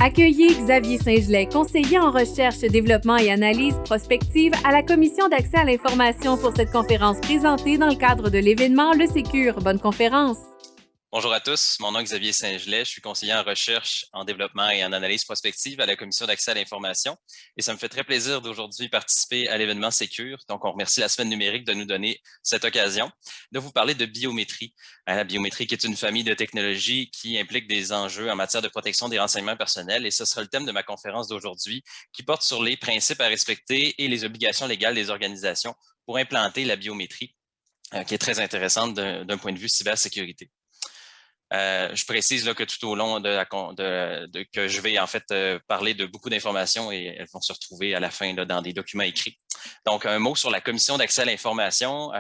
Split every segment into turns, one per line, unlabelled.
Accueillez Xavier Saint-Gelais, conseiller en recherche, développement et analyse prospective à la Commission d'accès à l'information pour cette conférence présentée dans le cadre de l'événement Le Sécure. Bonne conférence!
Bonjour à tous, mon nom est Xavier Saint-Gelais, je suis conseiller en recherche, en développement et en analyse prospective à la Commission d'accès à l'information et ça me fait très plaisir d'aujourd'hui participer à l'événement Sécure. Donc, on remercie la Semaine numérique de nous donner cette occasion de vous parler de biométrie. La biométrie qui est une famille de technologies qui implique des enjeux en matière de protection des renseignements personnels et ce sera le thème de ma conférence d'aujourd'hui qui porte sur les principes à respecter et les obligations légales des organisations pour implanter la biométrie, qui est très intéressante d'un point de vue cybersécurité. Je précise là, que tout au long que je vais en fait parler de beaucoup d'informations et elles vont se retrouver à la fin là, dans des documents écrits. Donc, un mot sur la Commission d'accès à l'information.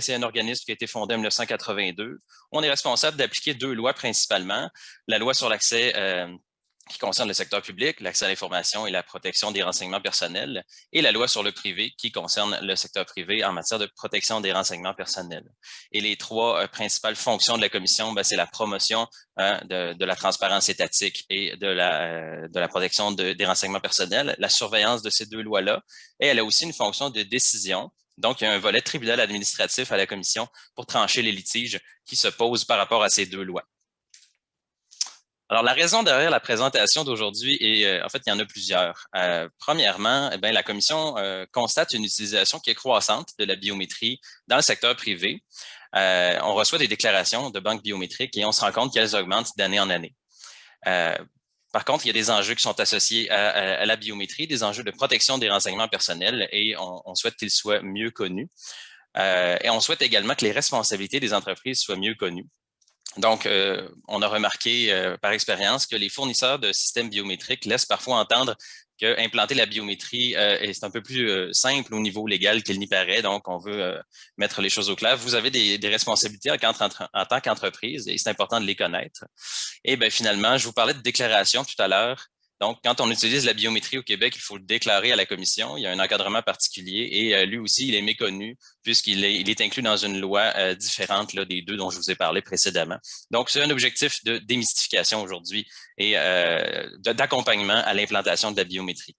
C'est un organisme qui a été fondé en 1982. On est responsable d'appliquer deux lois principalement. La loi sur l'accès qui concerne le secteur public, l'accès à l'information et la protection des renseignements personnels, et la loi sur le privé qui concerne le secteur privé en matière de protection des renseignements personnels. Et les trois principales fonctions de la Commission, c'est la promotion de la transparence étatique et de la protection des renseignements personnels, la surveillance de ces deux lois-là, et elle a aussi une fonction de décision. Donc, il y a un volet tribunal administratif à la Commission pour trancher les litiges qui se posent par rapport à ces deux lois. Alors, la raison derrière la présentation d'aujourd'hui, en fait, il y en a plusieurs. Premièrement, la Commission constate une utilisation qui est croissante de la biométrie dans le secteur privé. On reçoit des déclarations de banques biométriques et on se rend compte qu'elles augmentent d'année en année. Par contre, il y a des enjeux qui sont associés à la biométrie, des enjeux de protection des renseignements personnels et on souhaite qu'ils soient mieux connus. Et on souhaite également que les responsabilités des entreprises soient mieux connues. Donc, on a remarqué par expérience que les fournisseurs de systèmes biométriques laissent parfois entendre qu'implanter la biométrie est un peu plus simple au niveau légal qu'il n'y paraît. Donc, on veut mettre les choses au clair. Vous avez des responsabilités en tant qu'entreprise et c'est important de les connaître. Et finalement, je vous parlais de déclaration tout à l'heure. Donc, quand on utilise la biométrie au Québec, il faut le déclarer à la Commission. Il y a un encadrement particulier et lui aussi, il est méconnu puisqu'il est inclus dans une loi différente là, des deux dont je vous ai parlé précédemment. Donc, c'est un objectif de démystification aujourd'hui et d'accompagnement à l'implantation de la biométrie.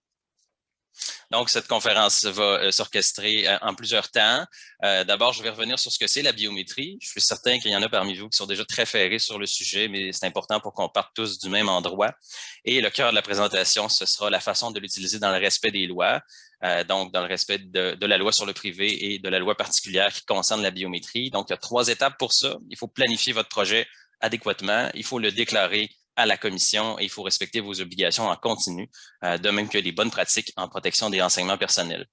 Donc, cette conférence va s'orchestrer en plusieurs temps. D'abord, je vais revenir sur ce que c'est la biométrie. Je suis certain qu'il y en a parmi vous qui sont déjà très ferrés sur le sujet, mais c'est important pour qu'on parte tous du même endroit. Et le cœur de la présentation, ce sera la façon de l'utiliser dans le respect des lois, donc dans le respect de la loi sur le privé et de la loi particulière qui concerne la biométrie. Donc, il y a 3 étapes pour ça. Il faut planifier votre projet adéquatement. Il faut le déclarer à la Commission et il faut respecter vos obligations en continu, de même que les bonnes pratiques en protection des renseignements personnels.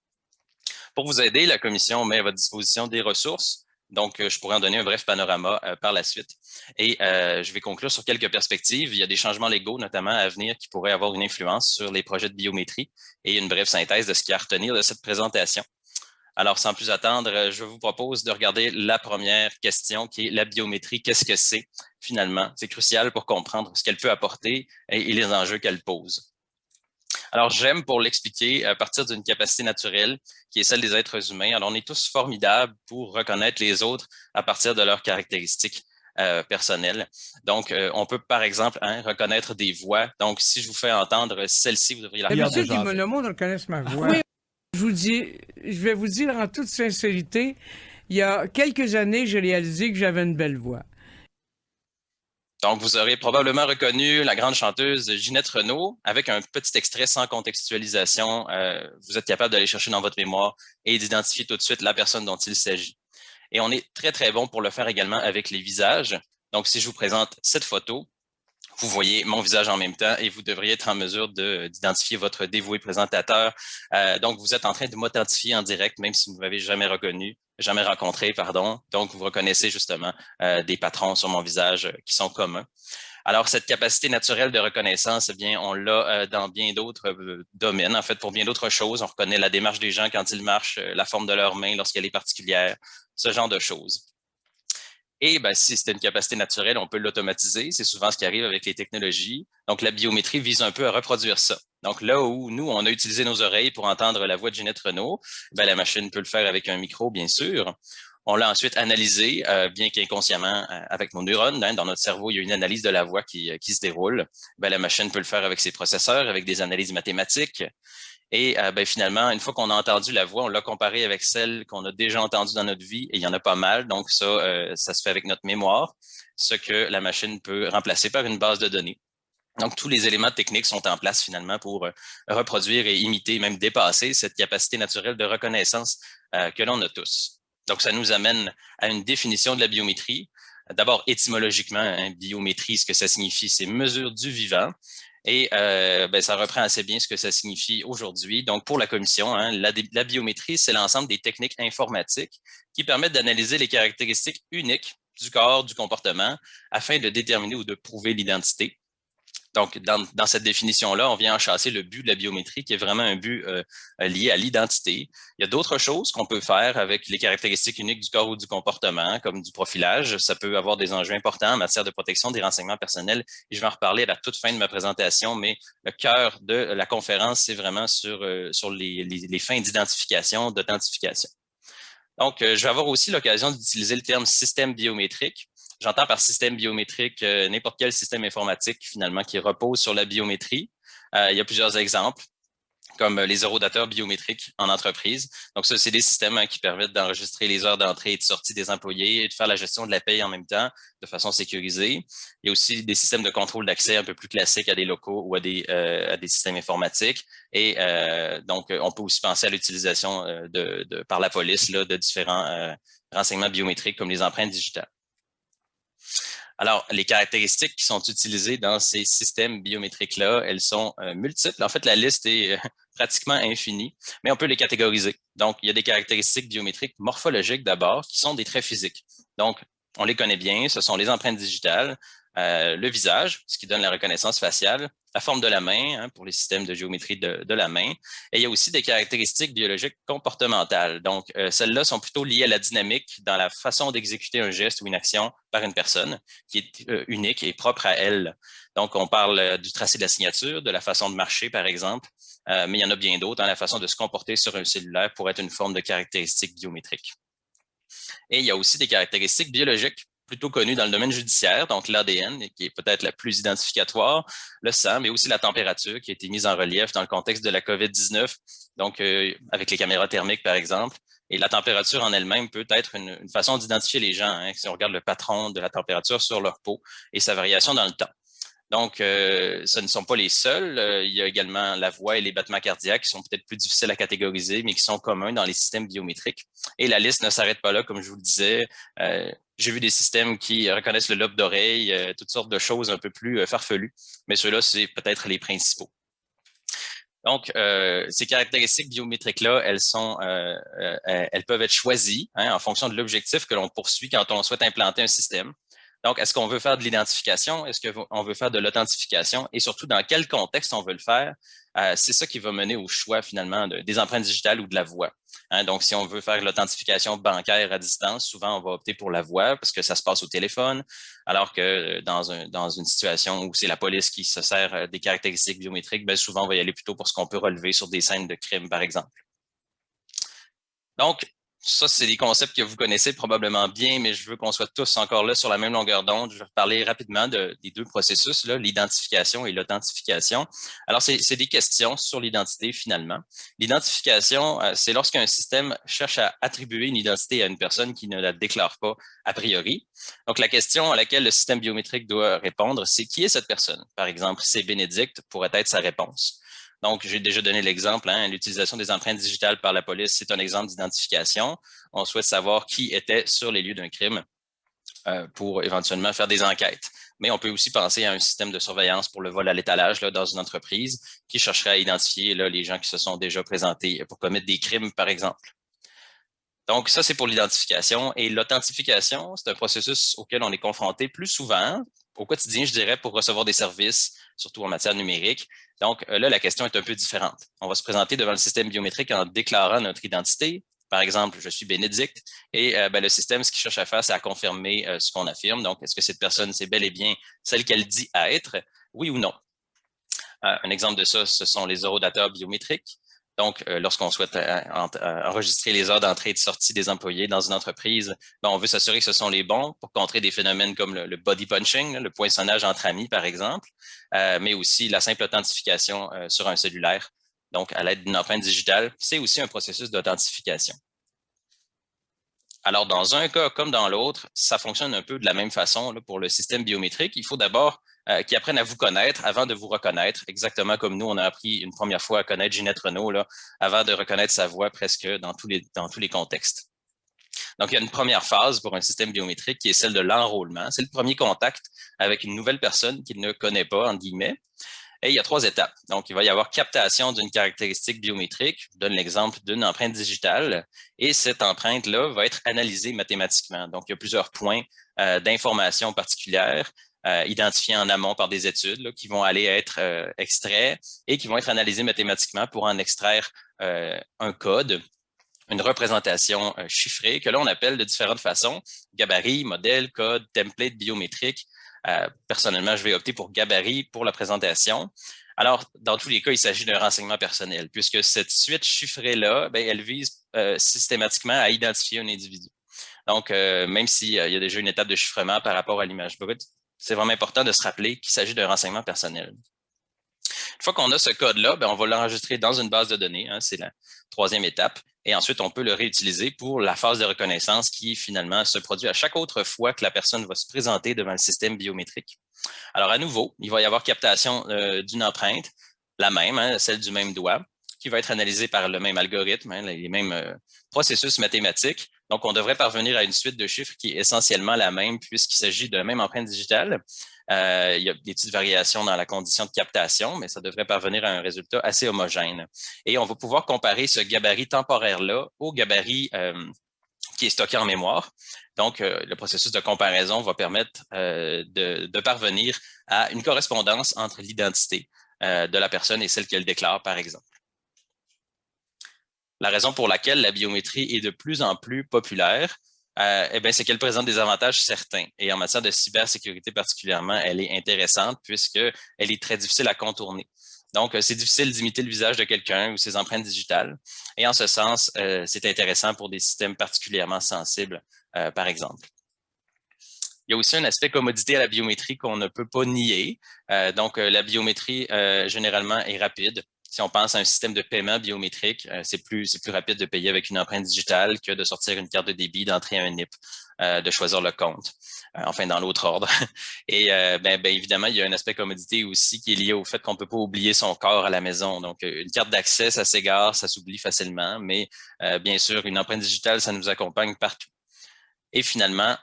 Pour vous aider, la Commission met à votre disposition des ressources. Donc, je pourrais en donner un bref panorama par la suite. Et je vais conclure sur quelques perspectives. Il y a des changements légaux, notamment à venir, qui pourraient avoir une influence sur les projets de biométrie et une brève synthèse de ce qu'il y a à retenir de cette présentation. Alors, sans plus attendre, je vous propose de regarder la première question qui est la biométrie. Qu'est-ce que c'est finalement? C'est crucial pour comprendre ce qu'elle peut apporter et les enjeux qu'elle pose. Alors, j'aime pour l'expliquer à partir d'une capacité naturelle qui est celle des êtres humains. Alors, on est tous formidables pour reconnaître les autres à partir de leurs caractéristiques personnelles. Donc, on peut, par exemple, reconnaître des voix. Donc, si je vous fais entendre celle-ci, vous devriez la regarder.
D'habitude, le monde reconnaisse ma voix. Oui. Je vais vous dire en toute sincérité, il y a quelques années, j'ai réalisé que j'avais une belle voix.
Donc, vous aurez probablement reconnu la grande chanteuse Ginette Renault avec un petit extrait sans contextualisation. Vous êtes capable d'aller chercher dans votre mémoire et d'identifier tout de suite la personne dont il s'agit. Et on est très, très bon pour le faire également avec les visages. Donc, si je vous présente cette photo, vous voyez mon visage en même temps et vous devriez être en mesure d'identifier votre dévoué présentateur. Donc, vous êtes en train de m'authentifier en direct, même si vous ne m'avez jamais rencontré, pardon. Donc, vous reconnaissez justement des patrons sur mon visage qui sont communs. Alors, cette capacité naturelle de reconnaissance, eh bien, on l'a dans bien d'autres domaines. En fait, pour bien d'autres choses, on reconnaît la démarche des gens quand ils marchent, la forme de leurs mains lorsqu'elle est particulière, ce genre de choses. Et si c'est une capacité naturelle, on peut l'automatiser. C'est souvent ce qui arrive avec les technologies. Donc, la biométrie vise un peu à reproduire ça. Donc, là où nous, on a utilisé nos oreilles pour entendre la voix de Ginette Renault, la machine peut le faire avec un micro, bien sûr. On l'a ensuite analysé, bien qu'inconsciemment, avec nos neurones. Dans notre cerveau, il y a une analyse de la voix qui se déroule. La machine peut le faire avec ses processeurs, avec des analyses mathématiques. Et finalement, une fois qu'on a entendu la voix, on l'a comparée avec celle qu'on a déjà entendue dans notre vie, et il y en a pas mal. Donc ça se fait avec notre mémoire, ce que la machine peut remplacer par une base de données. Donc, tous les éléments techniques sont en place finalement pour reproduire et imiter, même dépasser cette capacité naturelle de reconnaissance que l'on a tous. Donc, ça nous amène à une définition de la biométrie. D'abord, étymologiquement, biométrie, ce que ça signifie, c'est mesure du vivant. Et ça reprend assez bien ce que ça signifie aujourd'hui. Donc, pour la commission, la biométrie, c'est l'ensemble des techniques informatiques qui permettent d'analyser les caractéristiques uniques du corps, du comportement, afin de déterminer ou de prouver l'identité. Donc, dans cette définition-là, on vient enchasser le but de la biométrie, qui est vraiment un but lié à l'identité. Il y a d'autres choses qu'on peut faire avec les caractéristiques uniques du corps ou du comportement, comme du profilage. Ça peut avoir des enjeux importants en matière de protection des renseignements personnels. Et je vais en reparler à la toute fin de ma présentation, mais le cœur de la conférence, c'est vraiment sur les fins d'identification, d'authentification. Donc, je vais avoir aussi l'occasion d'utiliser le terme système biométrique. J'entends par système biométrique n'importe quel système informatique finalement qui repose sur la biométrie. Il y a plusieurs exemples, comme les horodateurs biométriques en entreprise. Donc ça, c'est des systèmes qui permettent d'enregistrer les heures d'entrée et de sortie des employés et de faire la gestion de la paye en même temps de façon sécurisée. Il y a aussi des systèmes de contrôle d'accès un peu plus classiques à des locaux ou à des systèmes informatiques. Et donc, on peut aussi penser à l'utilisation par la police de différents renseignements biométriques comme les empreintes digitales. Alors, les caractéristiques qui sont utilisées dans ces systèmes biométriques-là, elles sont multiples. En fait, la liste est pratiquement infinie, mais on peut les catégoriser. Donc, il y a des caractéristiques biométriques morphologiques d'abord, qui sont des traits physiques. Donc, on les connaît bien, ce sont les empreintes digitales, le visage, ce qui donne la reconnaissance faciale, la forme de la main, pour les systèmes de géométrie de la main. Et il y a aussi des caractéristiques biologiques comportementales. Donc, celles-là sont plutôt liées à la dynamique dans la façon d'exécuter un geste ou une action par une personne qui est unique et propre à elle. Donc, on parle du tracé de la signature, de la façon de marcher, par exemple, mais il y en a bien d'autres. La façon de se comporter sur un cellulaire pourrait être une forme de caractéristique biométrique. Et il y a aussi des caractéristiques biologiques plutôt connues dans le domaine judiciaire, donc l'ADN, qui est peut-être la plus identificatoire, le sang, mais aussi la température qui a été mise en relief dans le contexte de la COVID-19, donc avec les caméras thermiques, par exemple. Et la température en elle-même peut être une façon d'identifier les gens, si on regarde le patron de la température sur leur peau et sa variation dans le temps. Donc, ce ne sont pas les seuls. Il y a également la voix et les battements cardiaques qui sont peut-être plus difficiles à catégoriser, mais qui sont communs dans les systèmes biométriques. Et la liste ne s'arrête pas là, comme je vous le disais. J'ai vu des systèmes qui reconnaissent le lobe d'oreille, toutes sortes de choses un peu plus farfelues, mais ceux-là, c'est peut-être les principaux. Donc, ces caractéristiques biométriques-là, elles peuvent être choisies en fonction de l'objectif que l'on poursuit quand on souhaite implanter un système. Donc, est-ce qu'on veut faire de l'identification? Est-ce qu'on veut faire de l'authentification? Et surtout, dans quel contexte on veut le faire? C'est ça qui va mener au choix, finalement, des empreintes digitales ou de la voix. Donc, si on veut faire l'authentification bancaire à distance, souvent, on va opter pour la voix parce que ça se passe au téléphone, alors que dans une situation où c'est la police qui se sert des caractéristiques biométriques, bien souvent, on va y aller plutôt pour ce qu'on peut relever sur des scènes de crime, par exemple. Donc, ça, c'est des concepts que vous connaissez probablement bien, mais je veux qu'on soit tous encore là sur la même longueur d'onde. Je vais parler rapidement des deux processus, l'identification et l'authentification. Alors, c'est des questions sur l'identité, finalement. L'identification, c'est lorsqu'un système cherche à attribuer une identité à une personne qui ne la déclare pas a priori. Donc, la question à laquelle le système biométrique doit répondre, c'est qui est cette personne? Par exemple, c'est Bénédicte pourrait être sa réponse. Donc, j'ai déjà donné l'exemple, l'utilisation des empreintes digitales par la police, c'est un exemple d'identification. On souhaite savoir qui était sur les lieux d'un crime pour éventuellement faire des enquêtes. Mais on peut aussi penser à un système de surveillance pour le vol à l'étalage dans une entreprise qui chercherait à identifier les gens qui se sont déjà présentés pour commettre des crimes, par exemple. Donc, ça, c'est pour l'identification. Et l'authentification, c'est un processus auquel on est confronté plus souvent au quotidien, je dirais, pour recevoir des services, surtout en matière numérique. Donc, là, la question est un peu différente. On va se présenter devant le système biométrique en déclarant notre identité. Par exemple, je suis Bénédicte et le système, ce qu'il cherche à faire, c'est à confirmer ce qu'on affirme. Donc, est-ce que cette personne, c'est bel et bien celle qu'elle dit être, oui ou non? Un exemple de ça, ce sont les horodateurs biométriques. Donc, lorsqu'on souhaite enregistrer les heures d'entrée et de sortie des employés dans une entreprise, ben, on veut s'assurer que ce sont les bons pour contrer des phénomènes comme le body punching, le poinçonnage entre amis, par exemple, mais aussi la simple authentification sur un cellulaire. Donc, à l'aide d'une empreinte digitale, c'est aussi un processus d'authentification. Alors, dans un cas comme dans l'autre, ça fonctionne un peu de la même façon là, pour le système biométrique. Il faut d'abord qu'ils apprennent à vous connaître avant de vous reconnaître, exactement comme nous, on a appris une première fois à connaître Ginette Renault là, avant de reconnaître sa voix presque dans tous les contextes. Donc, il y a une première phase pour un système biométrique qui est celle de l'enrôlement. C'est le premier contact avec une nouvelle personne qu'il ne connaît pas, entre guillemets. Et il y a 3 étapes. Donc, il va y avoir captation d'une caractéristique biométrique. Je donne l'exemple d'une empreinte digitale. Et cette empreinte-là va être analysée mathématiquement. Donc, il y a plusieurs points d'information particulières identifiés en amont par des études là, qui vont aller être extraits et qui vont être analysés mathématiquement pour en extraire un code, une représentation chiffrée que là, on appelle de différentes façons, gabarit, modèle, code, template biométrique. Personnellement, je vais opter pour gabarit pour la présentation. Alors, dans tous les cas, il s'agit d'un renseignement personnel, puisque cette suite chiffrée-là, ben, elle vise systématiquement à identifier un individu. Donc, même s'il y a déjà une étape de chiffrement par rapport à l'image brute, c'est vraiment important de se rappeler qu'il s'agit d'un renseignement personnel. Une fois qu'on a ce code-là, ben, on va l'enregistrer dans une base de données, hein, c'est la 3e étape, et ensuite on peut le réutiliser pour la phase de reconnaissance qui finalement se produit à chaque autre fois que la personne va se présenter devant le système biométrique. Alors à nouveau, il va y avoir captation d'une empreinte, la même, hein, celle du même doigt, qui va être analysée par le même algorithme, hein, les mêmes processus mathématiques. Donc, on devrait parvenir à une suite de chiffres qui est essentiellement la même puisqu'il s'agit de la même empreinte digitale. Il y a des petites variations dans la condition de captation, mais ça devrait parvenir à un résultat assez homogène. Et on va pouvoir comparer ce gabarit temporaire-là au gabarit qui est stocké en mémoire. Donc, le processus de comparaison va permettre de parvenir à une correspondance entre l'identité de la personne et celle qu'elle déclare, par exemple. La raison pour laquelle la biométrie est de plus en plus populaire, c'est qu'elle présente des avantages certains. Et en matière de cybersécurité particulièrement, elle est intéressante puisqu'elle est très difficile à contourner. Donc, c'est difficile d'imiter le visage de quelqu'un ou ses empreintes digitales. Et en ce sens, c'est intéressant pour des systèmes particulièrement sensibles, par exemple. Il y a aussi un aspect commodité à la biométrie qu'on ne peut pas nier. La biométrie, généralement, est rapide. Si on pense à un système de paiement biométrique, c'est plus rapide de payer avec une empreinte digitale que de sortir une carte de débit, d'entrer un NIP, de choisir le compte, enfin dans l'autre ordre. Et évidemment, il y a un aspect commodité aussi qui est lié au fait qu'on ne peut pas oublier son corps à la maison. Donc, une carte d'accès, ça s'égare, ça s'oublie facilement, mais bien sûr, une empreinte digitale, ça nous accompagne partout. Et finalement,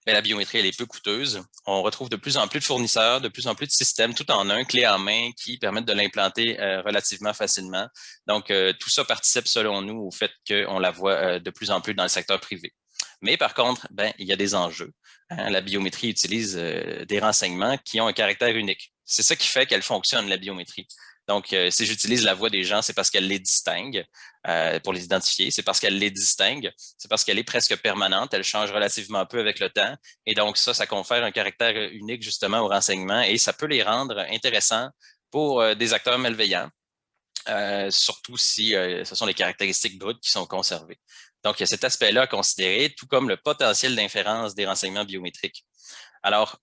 la biométrie, elle est peu coûteuse. On retrouve de plus en plus de fournisseurs, de plus en plus de systèmes tout en un, clé en main, qui permettent de l'implanter relativement facilement. Donc, tout ça participe, selon nous, au fait qu'on la voit de plus en plus dans le secteur privé. Mais par contre, il y a des enjeux. Hein? La biométrie utilise des renseignements qui ont un caractère unique. C'est ça qui fait qu'elle fonctionne, la biométrie. Donc, si j'utilise la voix des gens, c'est parce qu'elle les distingue pour les identifier. C'est parce qu'elle les distingue. C'est parce qu'elle est presque permanente. Elle change relativement peu avec le temps. Et donc, ça confère un caractère unique justement aux renseignements et ça peut les rendre intéressants pour des acteurs malveillants, surtout si ce sont les caractéristiques brutes qui sont conservées. Donc, il y a cet aspect-là à considérer, tout comme le potentiel d'inférence des renseignements biométriques. Alors,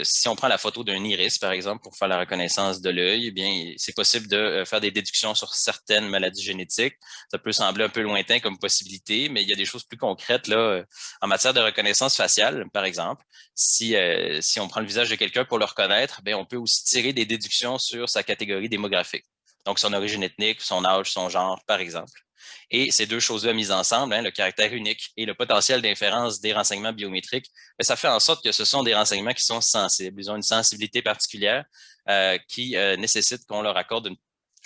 si on prend la photo d'un iris, par exemple, pour faire la reconnaissance de l'œil, eh bien, c'est possible de faire des déductions sur certaines maladies génétiques. Ça peut sembler un peu lointain comme possibilité, mais il y a des choses plus concrètes là, en matière de reconnaissance faciale, par exemple. Si on prend le visage de quelqu'un pour le reconnaître, bien, on peut aussi tirer des déductions sur sa catégorie démographique. Donc, son origine ethnique, son âge, son genre, par exemple. Et ces deux choses-là mises ensemble, hein, le caractère unique et le potentiel d'inférence des renseignements biométriques, ça fait en sorte que ce sont des renseignements qui sont sensibles. Ils ont une sensibilité particulière qui nécessite qu'on leur accorde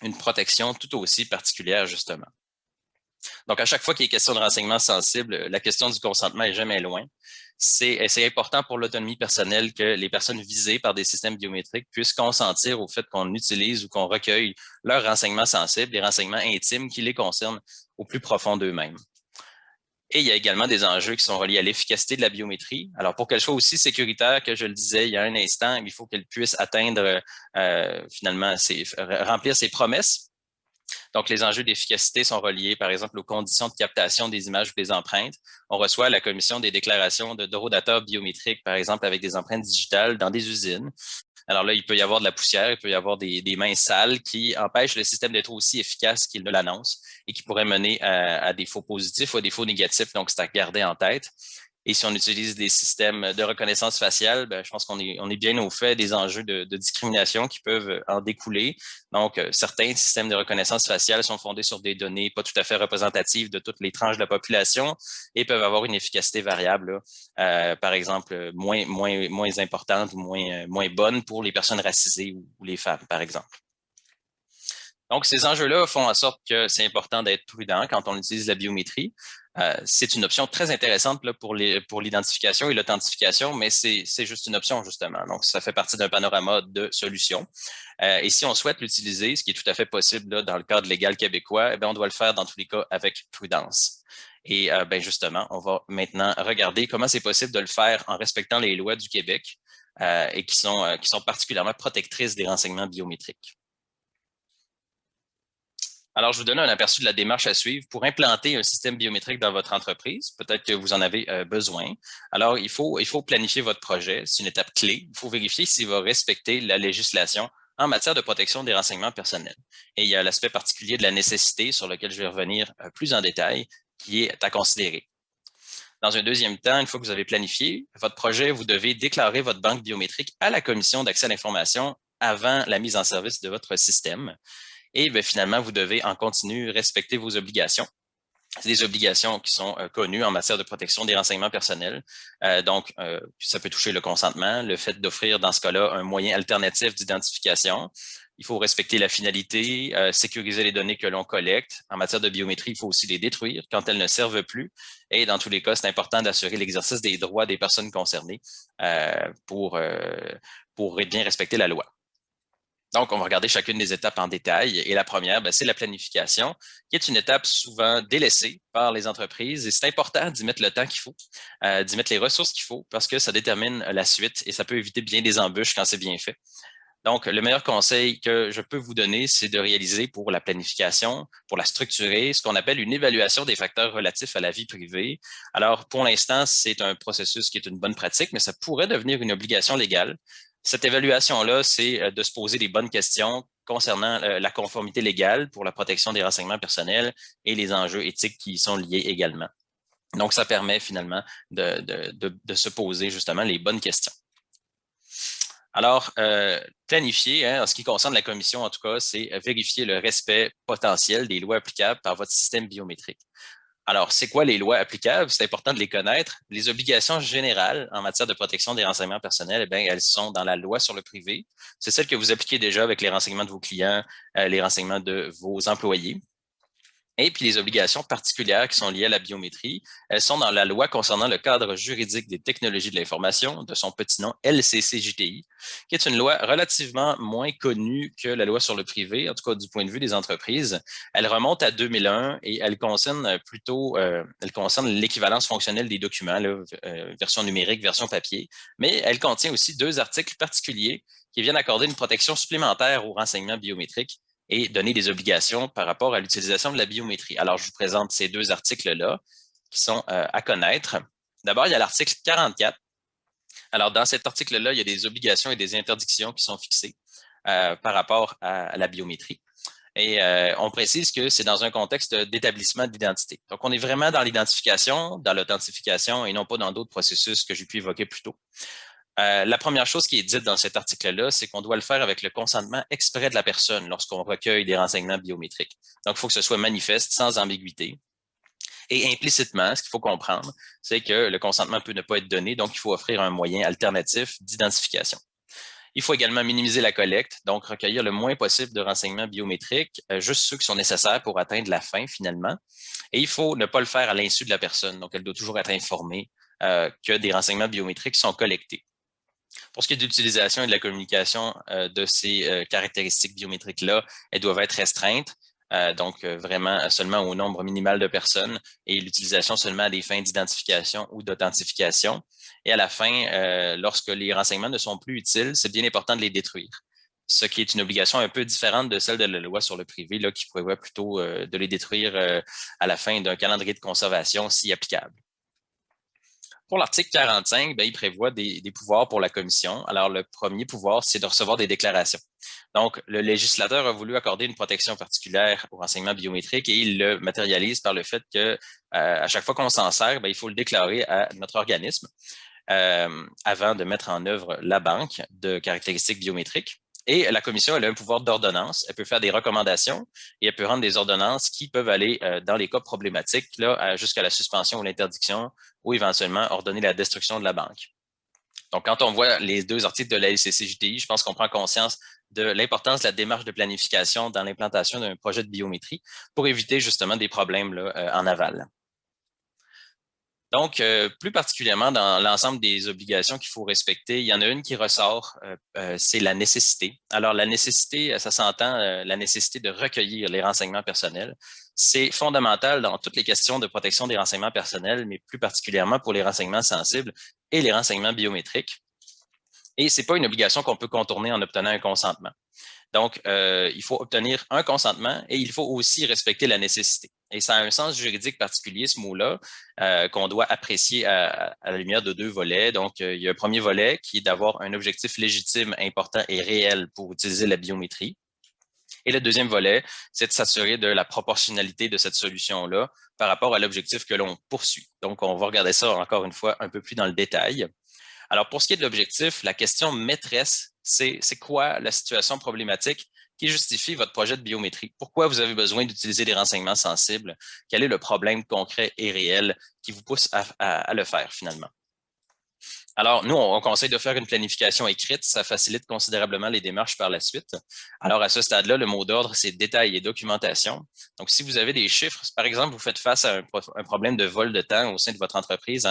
une protection tout aussi particulière, justement. Donc, à chaque fois qu'il est question de renseignements sensibles, la question du consentement est jamais loin. C'est important pour l'autonomie personnelle que les personnes visées par des systèmes biométriques puissent consentir au fait qu'on utilise ou qu'on recueille leurs renseignements sensibles, les renseignements intimes qui les concernent au plus profond d'eux-mêmes. Et il y a également des enjeux qui sont reliés à l'efficacité de la biométrie. Alors, pour qu'elle soit aussi sécuritaire que je le disais il y a un instant, il faut qu'elle puisse atteindre, finalement, remplir ses promesses. Donc, les enjeux d'efficacité sont reliés, par exemple, aux conditions de captation des images ou des empreintes. On reçoit à la commission des déclarations d'eurodata biométriques, par exemple, avec des empreintes digitales dans des usines. Alors là, il peut y avoir de la poussière, il peut y avoir des mains sales qui empêchent le système d'être aussi efficace qu'il ne l'annonce et qui pourraient mener à des faux positifs ou à des faux négatifs. Donc, c'est à garder en tête. Et si on utilise des systèmes de reconnaissance faciale, je pense qu'on est bien au fait des enjeux de discrimination qui peuvent en découler. Donc, certains systèmes de reconnaissance faciale sont fondés sur des données pas tout à fait représentatives de toutes les tranches de la population et peuvent avoir une efficacité variable, par exemple, moins importante ou moins bonne pour les personnes racisées ou les femmes, par exemple. Donc, ces enjeux-là font en sorte que c'est important d'être prudent quand on utilise la biométrie. C'est une option très intéressante là, pour l'identification et l'authentification, mais c'est juste une option, justement. Donc, ça fait partie d'un panorama de solutions. Et si on souhaite l'utiliser, ce qui est tout à fait possible là, dans le cadre légal québécois, on doit le faire dans tous les cas avec prudence. Et justement, on va maintenant regarder comment c'est possible de le faire en respectant les lois du Québec et qui sont particulièrement protectrices des renseignements biométriques. Alors, je vous donne un aperçu de la démarche à suivre pour implanter un système biométrique dans votre entreprise. Peut-être que vous en avez besoin. Alors, il faut planifier votre projet. C'est une étape clé. Il faut vérifier s'il va respecter la législation en matière de protection des renseignements personnels. Et il y a l'aspect particulier de la nécessité sur lequel je vais revenir plus en détail, qui est à considérer. Dans un deuxième temps, une fois que vous avez planifié votre projet, vous devez déclarer votre banque biométrique à la Commission d'accès à l'information avant la mise en service de votre système. Et finalement, vous devez en continu respecter vos obligations. C'est des obligations qui sont connues en matière de protection des renseignements personnels. Donc, ça peut toucher le consentement, le fait d'offrir dans ce cas-là un moyen alternatif d'identification. Il faut respecter la finalité, sécuriser les données que l'on collecte. En matière de biométrie, il faut aussi les détruire quand elles ne servent plus. Et dans tous les cas, c'est important d'assurer l'exercice des droits des personnes concernées pour bien respecter la loi. Donc, on va regarder chacune des étapes en détail. Et la première, c'est la planification, qui est une étape souvent délaissée par les entreprises. Et c'est important d'y mettre le temps qu'il faut, d'y mettre les ressources qu'il faut, parce que ça détermine la suite et ça peut éviter bien des embûches quand c'est bien fait. Donc, le meilleur conseil que je peux vous donner, c'est de réaliser pour la planification, pour la structurer, ce qu'on appelle une évaluation des facteurs relatifs à la vie privée. Alors, pour l'instant, c'est un processus qui est une bonne pratique, mais ça pourrait devenir une obligation légale. Cette évaluation-là, c'est de se poser des bonnes questions concernant la conformité légale pour la protection des renseignements personnels et les enjeux éthiques qui y sont liés également. Donc, ça permet finalement de se poser justement les bonnes questions. Alors, planifier, en ce qui concerne la commission, en tout cas, c'est vérifier le respect potentiel des lois applicables par votre système biométrique. Alors, c'est quoi les lois applicables? C'est important de les connaître. Les obligations générales en matière de protection des renseignements personnels, elles sont dans la loi sur le privé. C'est celles que vous appliquez déjà avec les renseignements de vos clients, les renseignements de vos employés. Et puis les obligations particulières qui sont liées à la biométrie, elles sont dans la loi concernant le cadre juridique des technologies de l'information, de son petit nom LCCJTI, qui est une loi relativement moins connue que la loi sur le privé, en tout cas du point de vue des entreprises. Elle remonte à 2001 et elle concerne plutôt l'équivalence fonctionnelle des documents, version numérique, version papier, mais elle contient aussi 2 articles particuliers qui viennent accorder une protection supplémentaire aux renseignements biométriques et donner des obligations par rapport à l'utilisation de la biométrie. Alors, je vous présente ces 2 articles-là qui sont à connaître. D'abord, il y a l'article 44. Alors, dans cet article-là, il y a des obligations et des interdictions qui sont fixées par rapport à la biométrie. Et on précise que c'est dans un contexte d'établissement d'identité. Donc, on est vraiment dans l'identification, dans l'authentification et non pas dans d'autres processus que j'ai pu évoquer plus tôt. La première chose qui est dite dans cet article-là, c'est qu'on doit le faire avec le consentement exprès de la personne lorsqu'on recueille des renseignements biométriques. Donc, il faut que ce soit manifeste, sans ambiguïté. Et implicitement, ce qu'il faut comprendre, c'est que le consentement peut ne pas être donné, donc il faut offrir un moyen alternatif d'identification. Il faut également minimiser la collecte, donc recueillir le moins possible de renseignements biométriques, juste ceux qui sont nécessaires pour atteindre la fin finalement. Et il faut ne pas le faire à l'insu de la personne, donc elle doit toujours être informée que des renseignements biométriques sont collectés. Pour ce qui est de l'utilisation et de la communication de ces caractéristiques biométriques-là, elles doivent être restreintes, donc vraiment seulement au nombre minimal de personnes et l'utilisation seulement à des fins d'identification ou d'authentification. Et à la fin, lorsque les renseignements ne sont plus utiles, c'est bien important de les détruire. ce qui est une obligation un peu différente de celle de la loi sur le privé, là, qui prévoit plutôt de les détruire à la fin d'un calendrier de conservation si applicable. Pour l'article 45, il prévoit des pouvoirs pour la commission. Alors, le premier pouvoir, c'est de recevoir des déclarations. Donc, le législateur a voulu accorder une protection particulière au renseignement biométrique et il le matérialise par le fait que à chaque fois qu'on s'en sert, il faut le déclarer à notre organisme avant de mettre en œuvre la banque de caractéristiques biométriques. Et la commission, elle a un pouvoir d'ordonnance. Elle peut faire des recommandations et elle peut rendre des ordonnances qui peuvent aller dans les cas problématiques jusqu'à la suspension ou l'interdiction ou éventuellement ordonner la destruction de la banque. Donc, quand on voit les deux articles de la LCCJTI, je pense qu'on prend conscience de l'importance de la démarche de planification dans l'implantation d'un projet de biométrie pour éviter justement des problèmes en aval. Donc, plus particulièrement dans l'ensemble des obligations qu'il faut respecter, il y en a une qui ressort, c'est la nécessité. Alors, la nécessité, ça s'entend, la nécessité de recueillir les renseignements personnels. C'est fondamental dans toutes les questions de protection des renseignements personnels, mais plus particulièrement pour les renseignements sensibles et les renseignements biométriques. Et ce n'est pas une obligation qu'on peut contourner en obtenant un consentement. Donc, il faut obtenir un consentement et il faut aussi respecter la nécessité. Et ça a un sens juridique particulier, ce mot-là, qu'on doit apprécier à la lumière de deux volets. Donc, il y a un premier volet qui est d'avoir un objectif légitime, important et réel pour utiliser la biométrie. Et le deuxième volet, c'est de s'assurer de la proportionnalité de cette solution-là par rapport à l'objectif que l'on poursuit. Donc, on va regarder ça encore une fois un peu plus dans le détail. Alors, pour ce qui est de l'objectif, la question maîtresse, c'est quoi la situation problématique qui justifie votre projet de biométrie? Pourquoi vous avez besoin d'utiliser des renseignements sensibles? Quel est le problème concret et réel qui vous pousse à le faire finalement? Alors, nous, on conseille de faire une planification écrite. Ça facilite considérablement les démarches par la suite. Alors, à ce stade-là, le mot d'ordre, c'est détail et documentation. Donc, si vous avez des chiffres, par exemple, vous faites face à un problème de vol de temps au sein de votre entreprise,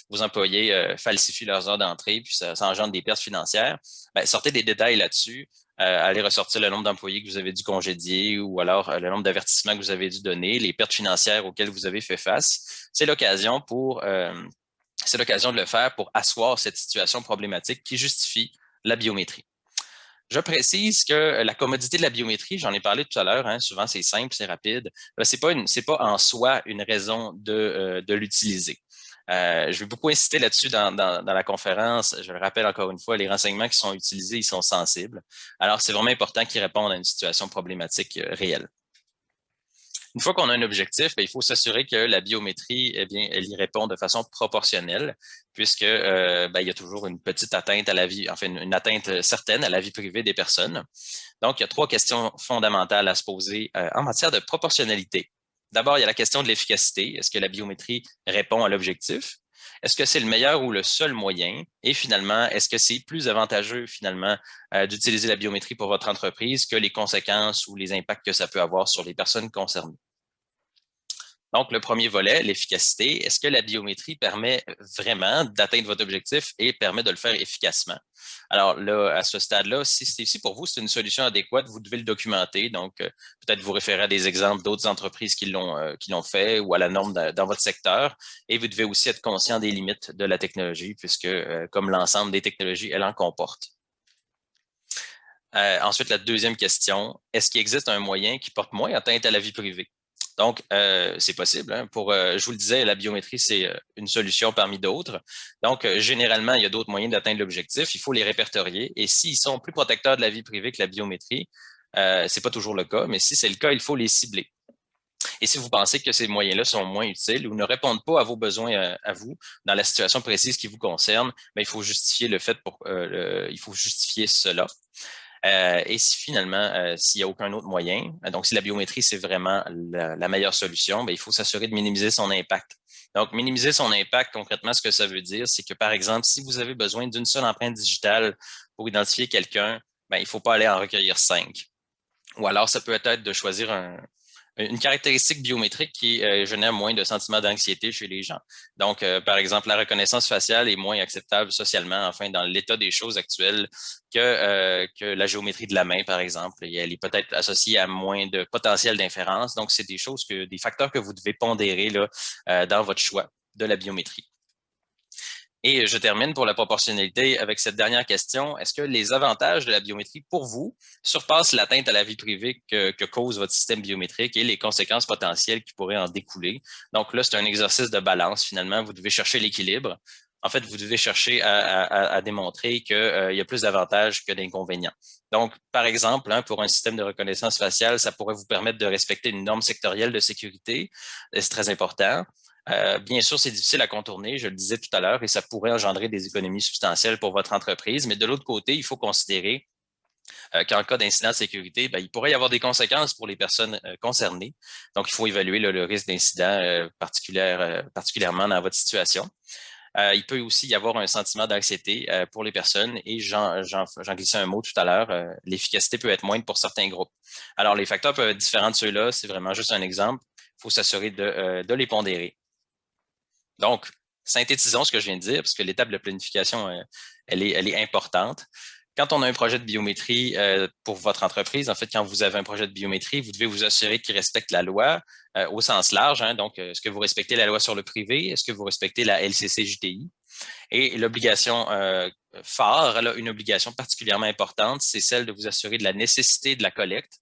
vos employés falsifient leurs heures d'entrée, puis ça engendre des pertes financières, sortez des détails là-dessus. Allez ressortir le nombre d'employés que vous avez dû congédier ou alors le nombre d'avertissements que vous avez dû donner, les pertes financières auxquelles vous avez fait face. C'est l'occasion de le faire pour asseoir cette situation problématique qui justifie la biométrie. Je précise que la commodité de la biométrie, j'en ai parlé tout à l'heure, souvent c'est simple, c'est rapide. C'est pas en soi une raison de l'utiliser. Je vais beaucoup insister là-dessus dans la conférence. Je le rappelle encore une fois, les renseignements qui sont utilisés, ils sont sensibles. Alors, c'est vraiment important qu'ils répondent à une situation problématique réelle. Une fois qu'on a un objectif, il faut s'assurer que la biométrie, elle y répond de façon proportionnelle, puisque il y a toujours une petite atteinte à la vie, enfin une atteinte certaine à la vie privée des personnes. Donc, il y a 3 questions fondamentales à se poser en matière de proportionnalité. D'abord, il y a la question de l'efficacité. Est-ce que la biométrie répond à l'objectif? Est-ce que c'est le meilleur ou le seul moyen? Et finalement, est-ce que c'est plus avantageux finalement d'utiliser la biométrie pour votre entreprise que les conséquences ou les impacts que ça peut avoir sur les personnes concernées? Donc, le premier volet, l'efficacité. Est-ce que la biométrie permet vraiment d'atteindre votre objectif et permet de le faire efficacement? Alors là, à ce stade-là, si pour vous, c'est une solution adéquate, vous devez le documenter. Donc, peut-être vous référer à des exemples d'autres entreprises qui l'ont fait ou à la norme dans votre secteur. Et vous devez aussi être conscient des limites de la technologie puisque, comme l'ensemble des technologies, elle en comporte. Ensuite, la deuxième question, est-ce qu'il existe un moyen qui porte moins atteinte à la vie privée? Donc, c'est possible. Je vous le disais, la biométrie, c'est une solution parmi d'autres. Donc, généralement, il y a d'autres moyens d'atteindre l'objectif. Il faut les répertorier. Et s'ils sont plus protecteurs de la vie privée que la biométrie, ce n'est pas toujours le cas, mais si c'est le cas, il faut les cibler. Et si vous pensez que ces moyens-là sont moins utiles ou ne répondent pas à vos besoins à vous dans la situation précise qui vous concerne, il faut justifier il faut justifier cela. Et si finalement, s'il n'y a aucun autre moyen, donc si la biométrie, c'est vraiment la meilleure solution, il faut s'assurer de minimiser son impact. Donc, minimiser son impact, concrètement, ce que ça veut dire, c'est que, par exemple, si vous avez besoin d'une seule empreinte digitale pour identifier quelqu'un, il ne faut pas aller en recueillir 5. Ou alors, ça peut être de choisir une caractéristique biométrique qui génère moins de sentiments d'anxiété chez les gens. Donc, par exemple, la reconnaissance faciale est moins acceptable socialement, enfin, dans l'état des choses actuelles que la géométrie de la main, par exemple. Elle est peut-être associée à moins de potentiel d'inférence. Donc, c'est des facteurs que vous devez pondérer là, dans votre choix de la biométrie. Et je termine pour la proportionnalité avec cette dernière question. Est-ce que les avantages de la biométrie pour vous surpassent l'atteinte à la vie privée que cause votre système biométrique et les conséquences potentielles qui pourraient en découler? Donc là, c'est un exercice de balance finalement. Vous devez chercher l'équilibre. En fait, vous devez chercher à démontrer qu'il y a plus d'avantages que d'inconvénients. Donc, par exemple, pour un système de reconnaissance faciale, ça pourrait vous permettre de respecter une norme sectorielle de sécurité. C'est très important. Bien sûr, c'est difficile à contourner, je le disais tout à l'heure, et ça pourrait engendrer des économies substantielles pour votre entreprise. Mais de l'autre côté, il faut considérer qu'en cas d'incident de sécurité, il pourrait y avoir des conséquences pour les personnes concernées. Donc, il faut évaluer le risque d'incident particulièrement dans votre situation. Il peut aussi y avoir un sentiment d'anxiété pour les personnes et j'en glissais un mot tout à l'heure, l'efficacité peut être moindre pour certains groupes. Alors, les facteurs peuvent être différents de ceux-là, c'est vraiment juste un exemple. Il faut s'assurer de les pondérer. Donc, synthétisons ce que je viens de dire, parce que l'étape de planification, elle est importante. Quand on a un projet de biométrie pour votre entreprise, en fait, quand vous avez un projet de biométrie, vous devez vous assurer qu'il respecte la loi au sens large. Donc, est-ce que vous respectez la loi sur le privé? Est-ce que vous respectez la LCC-JTI? Et l'obligation phare, là, une obligation particulièrement importante, c'est celle de vous assurer de la nécessité de la collecte.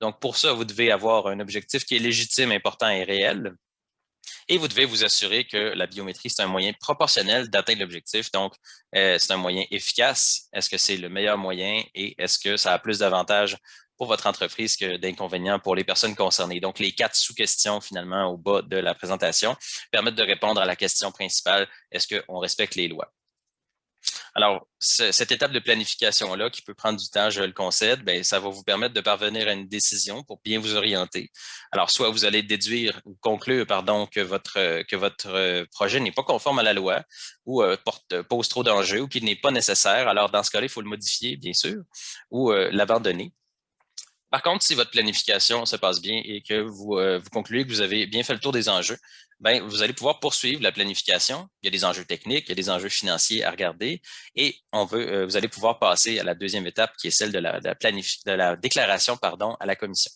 Donc, pour ça, vous devez avoir un objectif qui est légitime, important et réel. Et vous devez vous assurer que la biométrie, c'est un moyen proportionnel d'atteindre l'objectif. Donc, c'est un moyen efficace. Est-ce que c'est le meilleur moyen et est-ce que ça a plus d'avantages pour votre entreprise que d'inconvénients pour les personnes concernées? Donc, les 4 sous-questions, finalement, au bas de la présentation, permettent de répondre à la question principale, est-ce qu'on respecte les lois? Alors, cette étape de planification-là, qui peut prendre du temps, je le concède, ça va vous permettre de parvenir à une décision pour bien vous orienter. Alors, soit vous allez déduire ou conclure, que votre projet n'est pas conforme à la loi ou pose trop d'enjeux ou qu'il n'est pas nécessaire. Alors, dans ce cas-là, il faut le modifier, bien sûr, ou l'abandonner. Par contre, si votre planification se passe bien et que vous concluez que vous avez bien fait le tour des enjeux, vous allez pouvoir poursuivre la planification. Il y a des enjeux techniques, il y a des enjeux financiers à regarder et vous allez pouvoir passer à la deuxième étape qui est celle de la déclaration à la commission.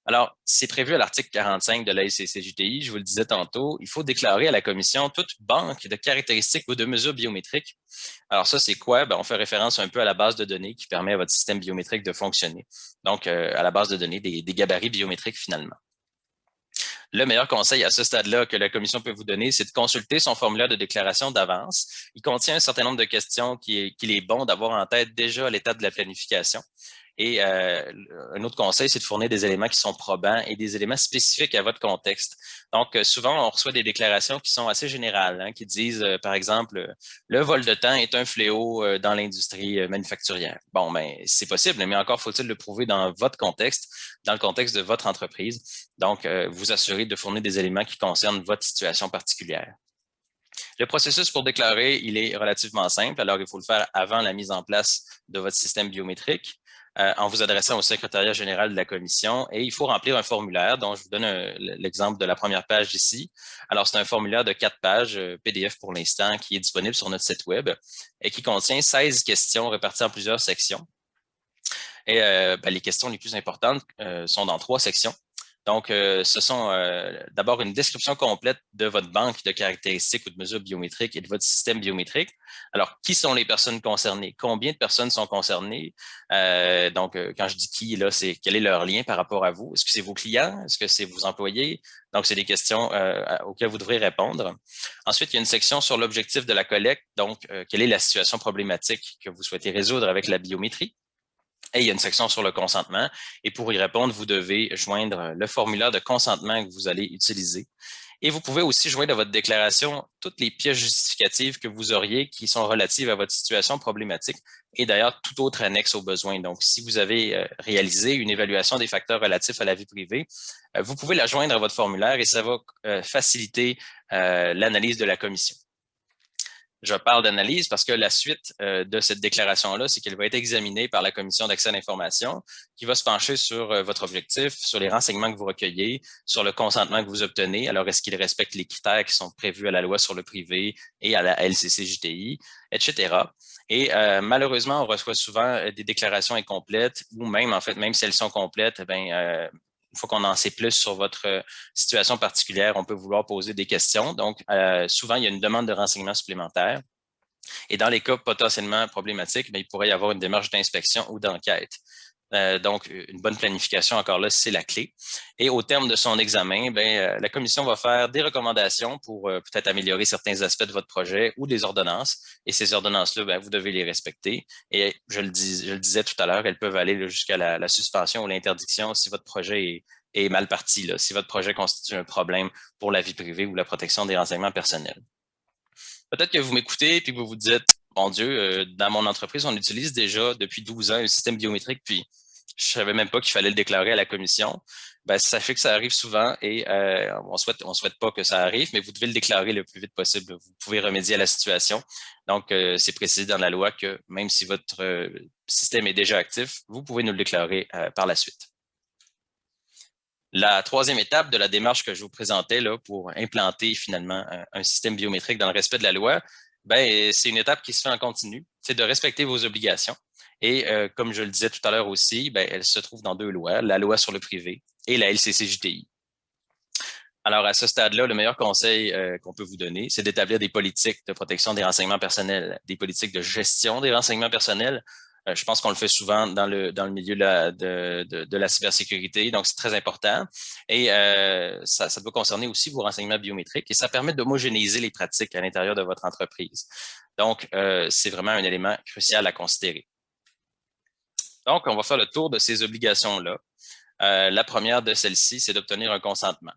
Alors, c'est prévu à l'article 45 de la LCC-JTI, je vous le disais tantôt, il faut déclarer à la commission toute banque de caractéristiques ou de mesures biométriques. Alors ça, c'est quoi? On fait référence un peu à la base de données qui permet à votre système biométrique de fonctionner. Donc, à la base de données des gabarits biométriques finalement. Le meilleur conseil à ce stade-là que la commission peut vous donner, c'est de consulter son formulaire de déclaration d'avance. Il contient un certain nombre de questions qu'il est bon d'avoir en tête déjà à l'étape de la planification. Et un autre conseil, c'est de fournir des éléments qui sont probants et des éléments spécifiques à votre contexte. Donc, souvent, on reçoit des déclarations qui sont assez générales, qui disent, par exemple, le vol de temps est un fléau dans l'industrie manufacturière. Bon, c'est possible, mais encore faut-il le prouver dans votre contexte, dans le contexte de votre entreprise. Donc, vous assurez de fournir des éléments qui concernent votre situation particulière. Le processus pour déclarer, il est relativement simple. Alors, il faut le faire avant la mise en place de votre système biométrique. En vous adressant au secrétariat général de la commission et il faut remplir un formulaire dont je vous donne l'exemple de la première page ici. Alors, c'est un formulaire de 4 pages PDF pour l'instant qui est disponible sur notre site web et qui contient 16 questions réparties en plusieurs sections. Et les questions les plus importantes sont dans 3 sections. Donc, ce sont d'abord une description complète de votre banque de caractéristiques ou de mesures biométriques et de votre système biométrique. Alors, qui sont les personnes concernées? Combien de personnes sont concernées? Donc, quand je dis qui, là, c'est quel est leur lien par rapport à vous? Est-ce que c'est vos clients? Est-ce que c'est vos employés? Donc, c'est des questions auxquelles vous devrez répondre. Ensuite, il y a une section sur l'objectif de la collecte. Donc, quelle est la situation problématique que vous souhaitez résoudre avec la biométrie? Et il y a une section sur le consentement. Et pour y répondre, vous devez joindre le formulaire de consentement que vous allez utiliser. Et vous pouvez aussi joindre à votre déclaration toutes les pièces justificatives que vous auriez qui sont relatives à votre situation problématique et d'ailleurs tout autre annexe aux besoins. Donc, si vous avez réalisé une évaluation des facteurs relatifs à la vie privée, vous pouvez la joindre à votre formulaire et ça va faciliter l'analyse de la commission. Je parle d'analyse parce que la suite de cette déclaration-là, c'est qu'elle va être examinée par la commission d'accès à l'information qui va se pencher sur votre objectif, sur les renseignements que vous recueillez, sur le consentement que vous obtenez. Alors, est-ce qu'il respecte les critères qui sont prévus à la loi sur le privé et à la LCC-JTI, etc. Et malheureusement, on reçoit souvent des déclarations incomplètes ou même, en fait, même si elles sont complètes, une fois qu'on en sait plus sur votre situation particulière, on peut vouloir poser des questions. Donc, souvent, il y a une demande de renseignements supplémentaires. Et dans les cas potentiellement problématiques, il pourrait y avoir une démarche d'inspection ou d'enquête. Donc, une bonne planification, encore là, c'est la clé. Et au terme de son examen, la commission va faire des recommandations pour peut-être améliorer certains aspects de votre projet ou des ordonnances. Et ces ordonnances-là, vous devez les respecter. Et je le disais tout à l'heure, elles peuvent aller jusqu'à la suspension ou l'interdiction si votre projet est mal parti, là, si votre projet constitue un problème pour la vie privée ou la protection des renseignements personnels. Peut-être que vous m'écoutez et que vous vous dites, mon Dieu, dans mon entreprise, on utilise déjà depuis 12 ans un système biométrique, puis je savais même pas qu'il fallait le déclarer à la commission. Ça fait que ça arrive souvent et on souhaite pas que ça arrive, mais vous devez le déclarer le plus vite possible. Vous pouvez remédier à la situation. Donc, c'est précisé dans la loi que même si votre système est déjà actif, vous pouvez nous le déclarer par la suite. La troisième étape de la démarche que je vous présentais là, pour implanter finalement un système biométrique dans le respect de la loi, c'est une étape qui se fait en continu. C'est de respecter vos obligations. Et comme je le disais tout à l'heure aussi, elle se trouve dans deux lois, la loi sur le privé et la LCCJTI. Alors, à ce stade-là, le meilleur conseil qu'on peut vous donner, c'est d'établir des politiques de protection des renseignements personnels, des politiques de gestion des renseignements personnels. Je pense qu'on le fait souvent dans le milieu de la cybersécurité, donc c'est très important. Et ça doit concerner aussi vos renseignements biométriques et ça permet d'homogénéiser les pratiques à l'intérieur de votre entreprise. Donc, c'est vraiment un élément crucial à considérer. Donc, on va faire le tour de ces obligations-là. La première de celles-ci, c'est d'obtenir un consentement.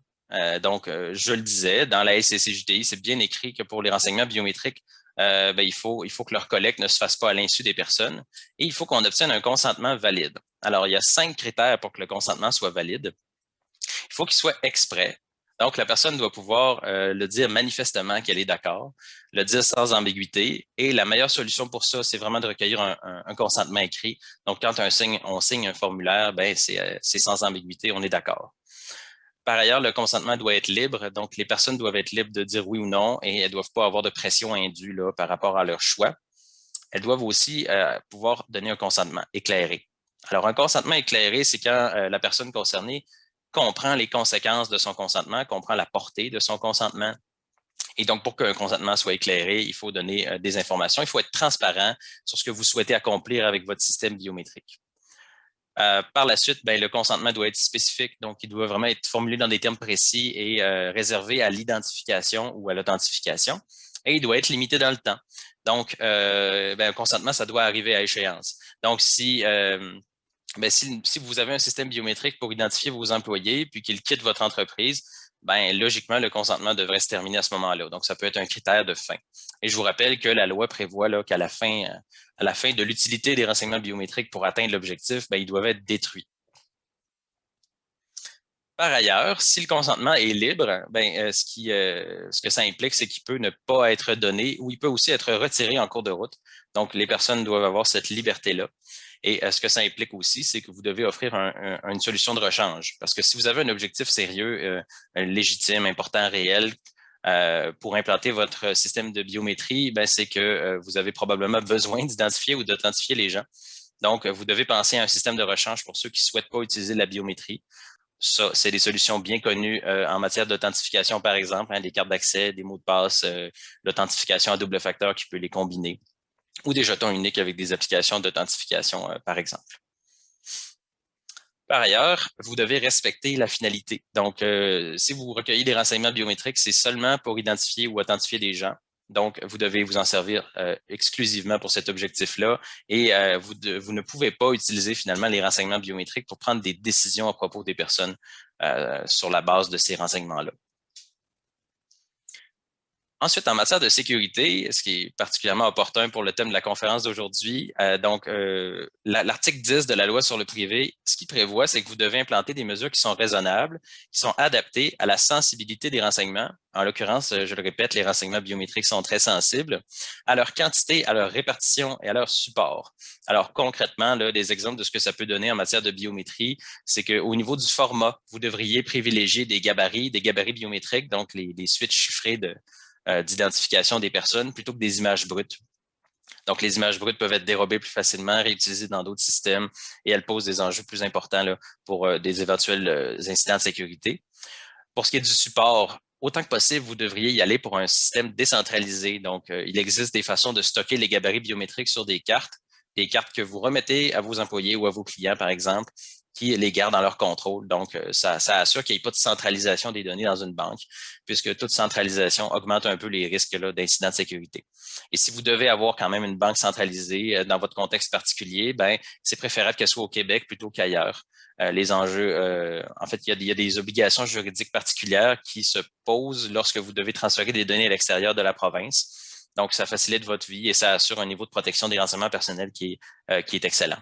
Donc, je le disais, dans la LCCJTI, c'est bien écrit que pour les renseignements biométriques, il faut que leur collecte ne se fasse pas à l'insu des personnes et il faut qu'on obtienne un consentement valide. Alors, il y a 5 critères pour que le consentement soit valide. Il faut qu'il soit exprès. Donc, la personne doit pouvoir le dire manifestement qu'elle est d'accord, le dire sans ambiguïté. Et la meilleure solution pour ça, c'est vraiment de recueillir un consentement écrit. Donc, quand on signe un formulaire, c'est sans ambiguïté, on est d'accord. Par ailleurs, le consentement doit être libre, donc les personnes doivent être libres de dire oui ou non et elles ne doivent pas avoir de pression indue là, par rapport à leur choix. Elles doivent aussi pouvoir donner un consentement éclairé. Alors, un consentement éclairé, c'est quand la personne concernée comprend les conséquences de son consentement, comprend la portée de son consentement. Et donc, pour qu'un consentement soit éclairé, il faut donner des informations, il faut être transparent sur ce que vous souhaitez accomplir avec votre système biométrique. Par la suite, le consentement doit être spécifique, donc il doit vraiment être formulé dans des termes précis et réservé à l'identification ou à l'authentification. Et il doit être limité dans le temps. Donc, un consentement, ça doit arriver à échéance. Donc, si vous avez un système biométrique pour identifier vos employés puis qu'ils quittent votre entreprise, logiquement, le consentement devrait se terminer à ce moment-là. Donc, ça peut être un critère de fin. Et je vous rappelle que la loi prévoit là, qu'à la fin de l'utilité des renseignements biométriques pour atteindre l'objectif, ils doivent être détruits. Par ailleurs, si le consentement est libre, ce que ça implique, c'est qu'il peut ne pas être donné ou il peut aussi être retiré en cours de route. Donc, les personnes doivent avoir cette liberté-là. Et ce que ça implique aussi, c'est que vous devez offrir une solution de rechange. Parce que si vous avez un objectif sérieux, légitime, important, réel, pour implanter votre système de biométrie, c'est que vous avez probablement besoin d'identifier ou d'authentifier les gens. Donc, vous devez penser à un système de rechange pour ceux qui ne souhaitent pas utiliser la biométrie. Ça, c'est des solutions bien connues en matière d'authentification, par exemple, des cartes d'accès, des mots de passe, l'authentification à double facteur qui peut les combiner, ou des jetons uniques avec des applications d'authentification, par exemple. Par ailleurs, vous devez respecter la finalité. Donc, si vous recueillez des renseignements biométriques, c'est seulement pour identifier ou authentifier des gens. Donc, vous devez vous en servir exclusivement pour cet objectif-là et vous ne pouvez pas utiliser finalement les renseignements biométriques pour prendre des décisions à propos des personnes sur la base de ces renseignements-là. Ensuite, en matière de sécurité, ce qui est particulièrement opportun pour le thème de la conférence d'aujourd'hui, l'article 10 de la loi sur le privé, ce qu'il prévoit, c'est que vous devez implanter des mesures qui sont raisonnables, qui sont adaptées à la sensibilité des renseignements. En l'occurrence, je le répète, les renseignements biométriques sont très sensibles, à leur quantité, à leur répartition et à leur support. Alors concrètement, là, des exemples de ce que ça peut donner en matière de biométrie, c'est qu'au niveau du format, vous devriez privilégier des gabarits biométriques, donc les suites chiffrées d'identification des personnes plutôt que des images brutes. Donc, les images brutes peuvent être dérobées plus facilement, réutilisées dans d'autres systèmes et elles posent des enjeux plus importants là, pour des éventuels incidents de sécurité. Pour ce qui est du support, autant que possible, vous devriez y aller pour un système décentralisé. Donc, il existe des façons de stocker les gabarits biométriques sur des cartes que vous remettez à vos employés ou à vos clients, par exemple, qui les gardent dans leur contrôle. Donc, ça assure qu'il n'y ait pas de centralisation des données dans une banque, puisque toute centralisation augmente un peu les risques d'incidents de sécurité. Et si vous devez avoir quand même une banque centralisée dans votre contexte particulier, ben, c'est préférable qu'elle soit au Québec plutôt qu'ailleurs. Les enjeux, en fait, il y a des obligations juridiques particulières qui se posent lorsque vous devez transférer des données à l'extérieur de la province. Donc, ça facilite votre vie et ça assure un niveau de protection des renseignements personnels qui est excellent.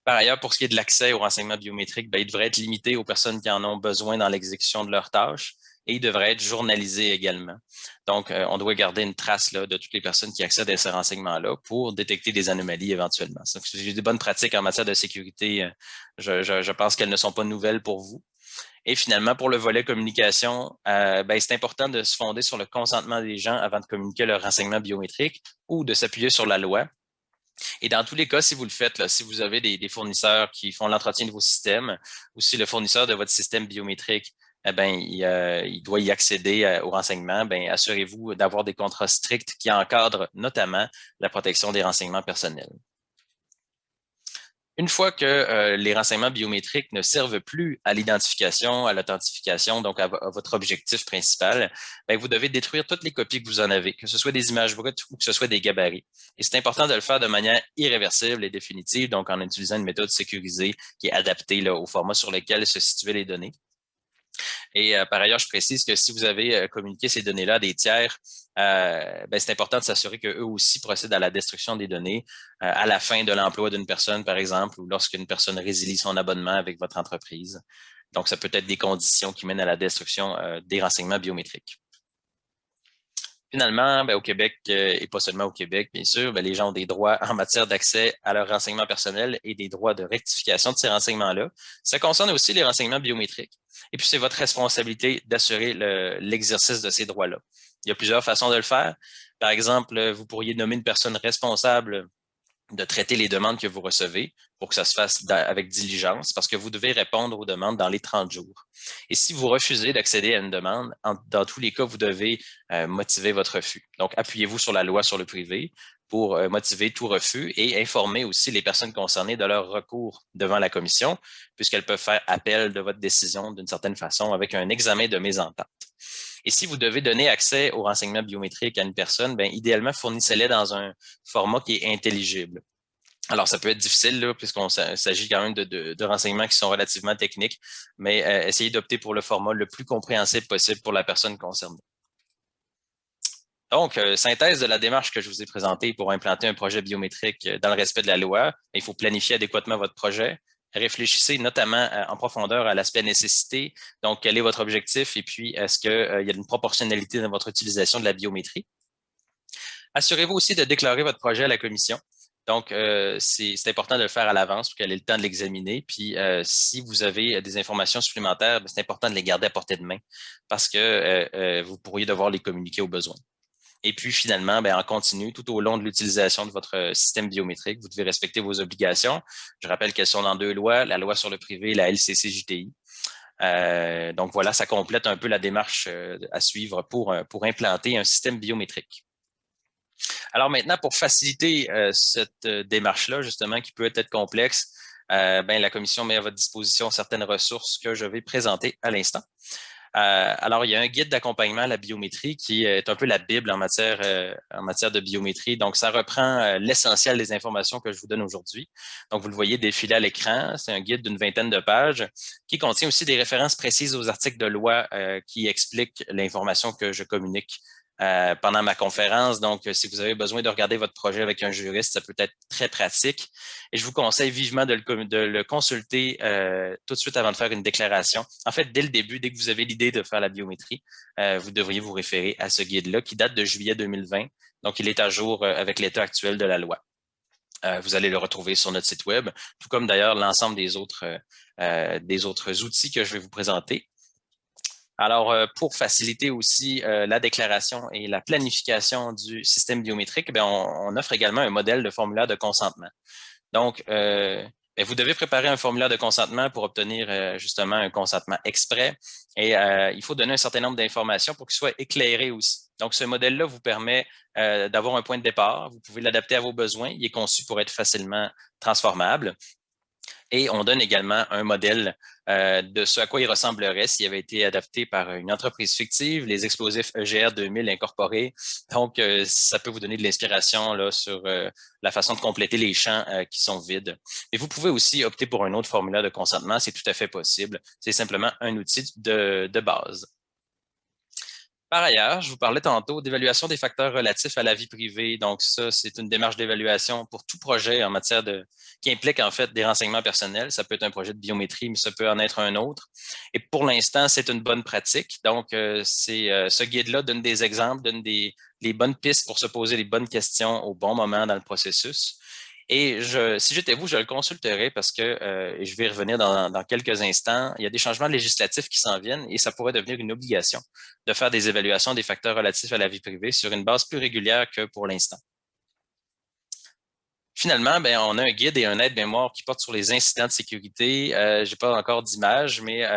Par ailleurs, pour ce qui est de l'accès aux renseignements biométriques, ben, il devrait être limité aux personnes qui en ont besoin dans l'exécution de leurs tâches et il devrait être journalisé également. Donc, on doit garder une trace là, de toutes les personnes qui accèdent à ces renseignements-là pour détecter des anomalies éventuellement. Donc, si j'ai des bonnes pratiques en matière de sécurité, je pense qu'elles ne sont pas nouvelles pour vous. Et finalement, pour le volet communication, ben, c'est important de se fonder sur le consentement des gens avant de communiquer leurs renseignements biométriques ou de s'appuyer sur la loi. Et dans tous les cas, si vous le faites, là, si vous avez des fournisseurs qui font l'entretien de vos systèmes ou si le fournisseur de votre système biométrique, eh ben, il doit y accéder aux renseignements, ben, assurez-vous d'avoir des contrats stricts qui encadrent notamment la protection des renseignements personnels. Une fois que les renseignements biométriques ne servent plus à l'identification, à l'authentification, donc à votre objectif principal, bien, vous devez détruire toutes les copies que vous en avez, que ce soit des images brutes ou que ce soit des gabarits. Et c'est important de le faire de manière irréversible et définitive, donc en utilisant une méthode sécurisée qui est adaptée là, au format sur lequel se situaient les données. Et par ailleurs, je précise que si vous avez communiqué ces données-là à des tiers, ben, c'est important de s'assurer qu'eux aussi procèdent à la destruction des données à la fin de l'emploi d'une personne, par exemple, ou lorsqu'une personne résilie son abonnement avec votre entreprise. Donc, ça peut être des conditions qui mènent à la destruction des renseignements biométriques. Finalement, ben, au Québec, et pas seulement au Québec, bien sûr, ben, les gens ont des droits en matière d'accès à leurs renseignements personnels et des droits de rectification de ces renseignements-là. Ça concerne aussi les renseignements biométriques. Et puis, c'est votre responsabilité d'assurer l'exercice de ces droits-là. Il y a plusieurs façons de le faire. Par exemple, vous pourriez nommer une personne responsable de traiter les demandes que vous recevez pour que ça se fasse avec diligence parce que vous devez répondre aux demandes dans les 30 jours. Et si vous refusez d'accéder à une demande, dans tous les cas, vous devez motiver votre refus. Donc, appuyez-vous sur la loi sur le privé pour motiver tout refus et informer aussi les personnes concernées de leur recours devant la commission puisqu'elles peuvent faire appel de votre décision d'une certaine façon avec un examen de mésentente. Et si vous devez donner accès aux renseignements biométriques à une personne, bien, idéalement, fournissez-les dans un format qui est intelligible. Alors, ça peut être difficile, là, puisqu'on s'agit quand même de renseignements qui sont relativement techniques, mais essayez d'opter pour le format le plus compréhensible possible pour la personne concernée. Donc, synthèse de la démarche que je vous ai présentée pour implanter un projet biométrique dans le respect de la loi. Il faut planifier adéquatement votre projet. Réfléchissez notamment en profondeur à l'aspect nécessité. Donc, quel est votre objectif et puis est-ce qu'il y a une proportionnalité dans votre utilisation de la biométrie? Assurez-vous aussi de déclarer votre projet à la commission. Donc, c'est important de le faire à l'avance pour qu'elle ait le temps de l'examiner. Puis, si vous avez des informations supplémentaires, c'est important de les garder à portée de main parce que vous pourriez devoir les communiquer au besoin. Et puis, finalement, en continu, tout au long de l'utilisation de votre système biométrique, vous devez respecter vos obligations. Je rappelle qu'elles sont dans 2 lois, la loi sur le privé et la LCC-JTI. Donc, voilà, ça complète un peu la démarche à suivre pour implanter un système biométrique. Alors maintenant, pour faciliter cette démarche-là, justement, qui peut être complexe, la commission met à votre disposition certaines ressources que je vais présenter à l'instant. Alors, il y a un guide d'accompagnement à la biométrie qui est un peu la Bible en matière de biométrie. Donc, ça reprend l'essentiel des informations que je vous donne aujourd'hui. Donc, vous le voyez défiler à l'écran. C'est un guide d'une 20aine de pages qui contient aussi des références précises aux articles de loi qui expliquent l'information que je communique pendant ma conférence. Donc, si vous avez besoin de regarder votre projet avec un juriste, ça peut être très pratique. Et je vous conseille vivement de le consulter tout de suite avant de faire une déclaration. En fait, dès le début, dès que vous avez l'idée de faire la biométrie, vous devriez vous référer à ce guide-là qui date de juillet 2020. Donc, il est à jour avec l'état actuel de la loi. Vous allez le retrouver sur notre site web, tout comme d'ailleurs l'ensemble des autres outils que je vais vous présenter. Alors, pour faciliter aussi la déclaration et la planification du système biométrique, bien, on offre également un modèle de formulaire de consentement. Donc, vous devez préparer un formulaire de consentement pour obtenir justement un consentement exprès et il faut donner un certain nombre d'informations pour qu'il soit éclairé aussi. Donc, ce modèle-là vous permet d'avoir un point de départ. Vous pouvez l'adapter à vos besoins. Il est conçu pour être facilement transformable. Et on donne également un modèle de ce à quoi il ressemblerait s'il avait été adapté par une entreprise fictive, les explosifs EGR 2000 incorporés. Donc, ça peut vous donner de l'inspiration là sur la façon de compléter les champs qui sont vides. Mais vous pouvez aussi opter pour un autre formulaire de consentement, c'est tout à fait possible. C'est simplement un outil de base. Par ailleurs, je vous parlais tantôt d'évaluation des facteurs relatifs à la vie privée. Donc, ça, c'est une démarche d'évaluation pour tout projet en matière qui implique en fait des renseignements personnels. Ça peut être un projet de biométrie, mais ça peut en être un autre. Et pour l'instant, c'est une bonne pratique. Donc, ce guide-là donne des exemples, donne les bonnes pistes pour se poser les bonnes questions au bon moment dans le processus. Et si j'étais vous, je le consulterais parce que, et je vais y revenir dans quelques instants, il y a des changements législatifs qui s'en viennent et ça pourrait devenir une obligation de faire des évaluations des facteurs relatifs à la vie privée sur une base plus régulière que pour l'instant. Finalement, ben, on a un guide et un aide-mémoire qui portent sur les incidents de sécurité. Je n'ai pas encore d'image, mais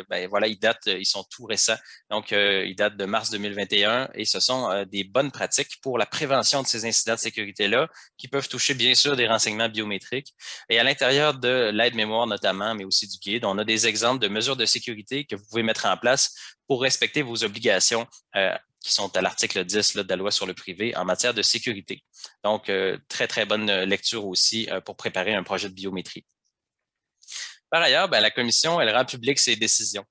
ben, voilà, ils sont tout récents. Donc, ils datent de mars 2021 et ce sont des bonnes pratiques pour la prévention de ces incidents de sécurité-là qui peuvent toucher bien sûr des renseignements biométriques. Et à l'intérieur de l'aide-mémoire notamment, mais aussi du guide, on a des exemples de mesures de sécurité que vous pouvez mettre en place pour respecter vos obligations qui sont à l'article 10 là, de la loi sur le privé en matière de sécurité. Donc, très, très bonne lecture aussi pour préparer un projet de biométrie. Par ailleurs, ben, la commission, elle rend publique ses décisions.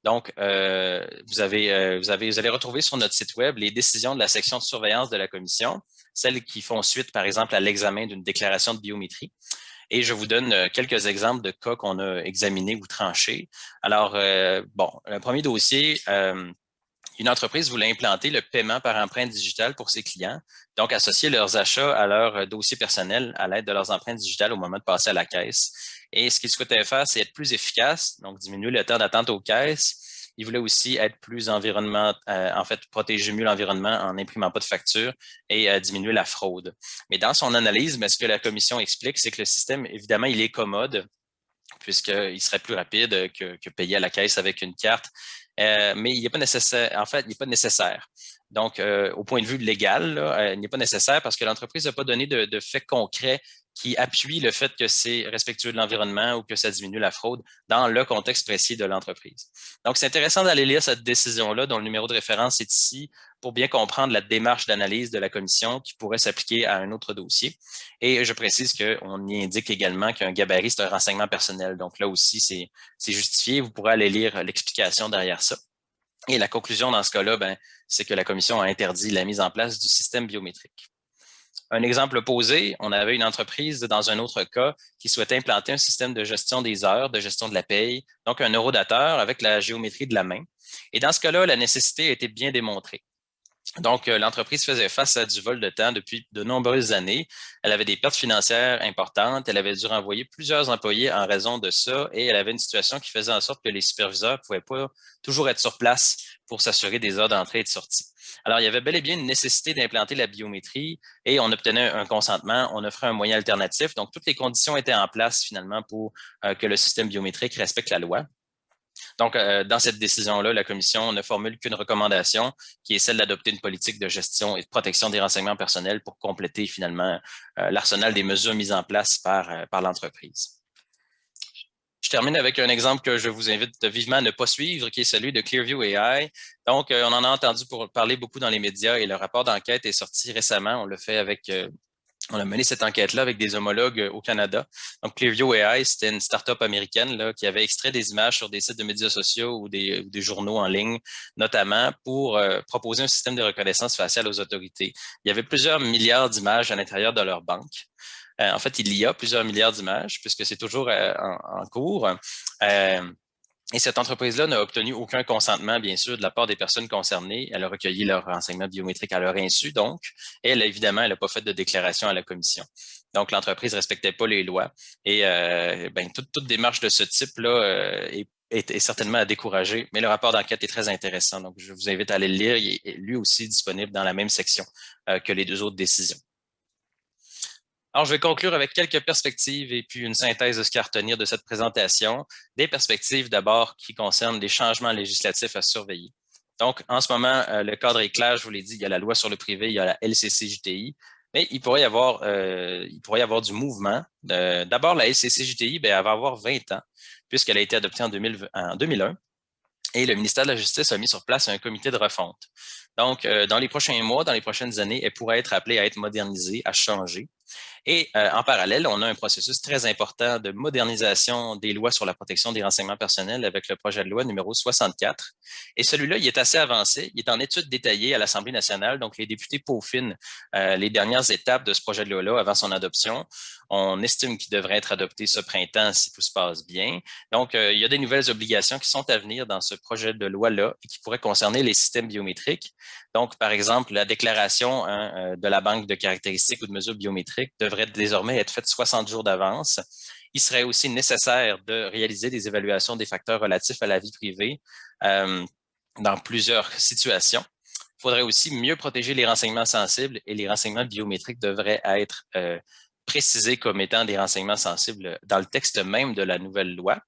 Donc, vous allez retrouver sur notre site web les décisions de la section de surveillance de la commission, celles qui font suite, par exemple, à l'examen d'une déclaration de biométrie. Et je vous donne quelques exemples de cas qu'on a examinés ou tranchés. Alors, bon, le premier dossier, une entreprise voulait implanter le paiement par empreinte digitale pour ses clients, donc associer leurs achats à leur dossier personnel à l'aide de leurs empreintes digitales au moment de passer à la caisse. Et ce qu'ils souhaitaient faire, c'est être plus efficace, donc diminuer le temps d'attente aux caisses. Ils voulaient aussi être plus protéger mieux l'environnement en n'imprimant pas de factures et diminuer la fraude. Mais dans son analyse, ce que la commission explique, c'est que le système, évidemment, il est commode, puisqu'il serait plus rapide que payer à la caisse avec une carte. Mais il n'est pas nécessaire. En fait, il n'est pas nécessaire. Donc, au point de vue légal, là, il n'est pas nécessaire parce que l'entreprise n'a pas donné de faits concrets qui appuient le fait que c'est respectueux de l'environnement ou que ça diminue la fraude dans le contexte précis de l'entreprise. Donc, c'est intéressant d'aller lire cette décision-là, dont le numéro de référence est ici, pour bien comprendre la démarche d'analyse de la commission qui pourrait s'appliquer à un autre dossier. Et je précise qu'on y indique également qu'un gabarit, c'est un renseignement personnel. Donc là aussi, c'est justifié. Vous pourrez aller lire l'explication derrière ça. Et la conclusion dans ce cas-là, c'est que la commission a interdit la mise en place du système biométrique. Un exemple opposé, on avait une entreprise dans un autre cas qui souhaitait implanter un système de gestion des heures, de gestion de la paye, donc un eurodateur avec la géométrie de la main. Et dans ce cas-là, la nécessité a été bien démontrée. Donc, l'entreprise faisait face à du vol de temps depuis de nombreuses années. Elle avait des pertes financières importantes. Elle avait dû renvoyer plusieurs employés en raison de ça et elle avait une situation qui faisait en sorte que les superviseurs ne pouvaient pas toujours être sur place pour s'assurer des heures d'entrée et de sortie. Alors, il y avait bel et bien une nécessité d'implanter la biométrie et on obtenait un consentement, on offrait un moyen alternatif. Donc, toutes les conditions étaient en place finalement pour que le système biométrique respecte la loi. Donc, dans cette décision-là, la Commission ne formule qu'une recommandation qui est celle d'adopter une politique de gestion et de protection des renseignements personnels pour compléter finalement l'arsenal des mesures mises en place par l'entreprise. Je termine avec un exemple que je vous invite vivement à ne pas suivre, qui est celui de Clearview AI. Donc, on en a entendu parler beaucoup dans les médias et le rapport d'enquête est sorti récemment. On l'a fait on a mené cette enquête-là avec des homologues au Canada. Donc, Clearview AI, c'était une start-up américaine là, qui avait extrait des images sur des sites de médias sociaux ou des journaux en ligne, notamment pour proposer un système de reconnaissance faciale aux autorités. Il y avait plusieurs milliards d'images à l'intérieur de leur banque. En fait, il y a plusieurs milliards d'images puisque c'est toujours en cours. Et cette entreprise-là n'a obtenu aucun consentement, bien sûr, de la part des personnes concernées. Elle a recueilli leurs renseignements biométriques à leur insu, donc. Et évidemment, elle n'a pas fait de déclaration à la commission. Donc, l'entreprise ne respectait pas les lois. Et toute démarche de ce type-là est est certainement à décourager, mais le rapport d'enquête est très intéressant. Donc, je vous invite à aller le lire. Il est lui aussi disponible dans la même section que les 2 autres décisions. Alors, je vais conclure avec quelques perspectives et puis une synthèse de ce qu'à retenir de cette présentation. Des perspectives d'abord qui concernent les changements législatifs à surveiller. Donc, en ce moment, le cadre est clair, je vous l'ai dit, il y a la loi sur le privé, il y a la LCCJTI, mais il pourrait y avoir du mouvement. D'abord, la LCCJTI, elle va avoir 20 ans, puisqu'elle a été adoptée en 2001. Et le ministère de la Justice a mis sur place un comité de refonte. Donc, dans les prochains mois, dans les prochaines années, elle pourrait être appelée à être modernisée, à changer. Et en parallèle, on a un processus très important de modernisation des lois sur la protection des renseignements personnels avec le projet de loi numéro 64. Et celui-là, il est assez avancé. Il est en étude détaillée à l'Assemblée nationale. Donc, les députés peaufinent les dernières étapes de ce projet de loi-là avant son adoption. On estime qu'il devrait être adopté ce printemps si tout se passe bien. Donc, il y a des nouvelles obligations qui sont à venir dans ce projet de loi-là et qui pourraient concerner les systèmes biométriques. Donc, par exemple, la déclaration de la banque de caractéristiques ou de mesures biométriques devrait désormais être faite 60 jours d'avance. Il serait aussi nécessaire de réaliser des évaluations des facteurs relatifs à la vie privée dans plusieurs situations. Il faudrait aussi mieux protéger les renseignements sensibles et les renseignements biométriques devraient être précisés comme étant des renseignements sensibles dans le texte même de la nouvelle loi.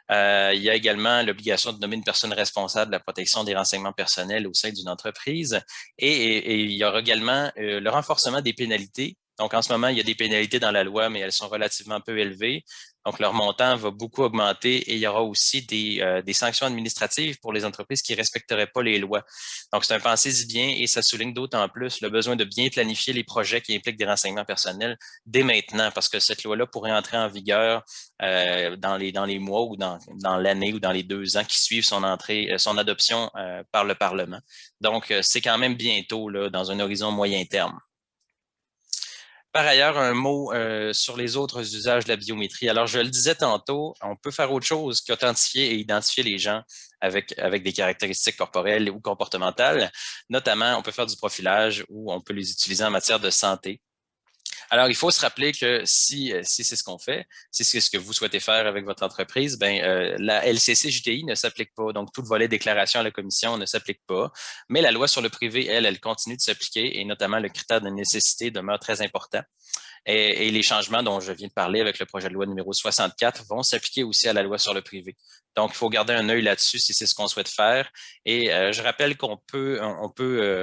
Il y a également l'obligation de nommer une personne responsable de la protection des renseignements personnels au sein d'une entreprise et il y aura également le renforcement des pénalités. Donc, en ce moment, il y a des pénalités dans la loi, mais elles sont relativement peu élevées. Donc, leur montant va beaucoup augmenter et il y aura aussi des sanctions administratives pour les entreprises qui ne respecteraient pas les lois. Donc, c'est un pensez-y bien et ça souligne d'autant plus le besoin de bien planifier les projets qui impliquent des renseignements personnels dès maintenant parce que cette loi-là pourrait entrer en vigueur dans les mois ou dans l'année ou dans les 2 ans qui suivent son adoption par le Parlement. Donc, c'est quand même bientôt là, dans un horizon moyen terme. Par ailleurs, un mot sur les autres usages de la biométrie. Alors, je le disais tantôt, on peut faire autre chose qu'authentifier et identifier les gens avec des caractéristiques corporelles ou comportementales. Notamment, on peut faire du profilage ou on peut les utiliser en matière de santé. Alors, il faut se rappeler que si c'est ce qu'on fait, si c'est ce que vous souhaitez faire avec votre entreprise, la LCCJTI ne s'applique pas. Donc, tout le volet déclaration à la commission ne s'applique pas. Mais la loi sur le privé, elle continue de s'appliquer et notamment le critère de nécessité demeure très important. Et les changements dont je viens de parler avec le projet de loi numéro 64 vont s'appliquer aussi à la loi sur le privé. Donc, il faut garder un œil là-dessus si c'est ce qu'on souhaite faire. Et je rappelle qu'on peut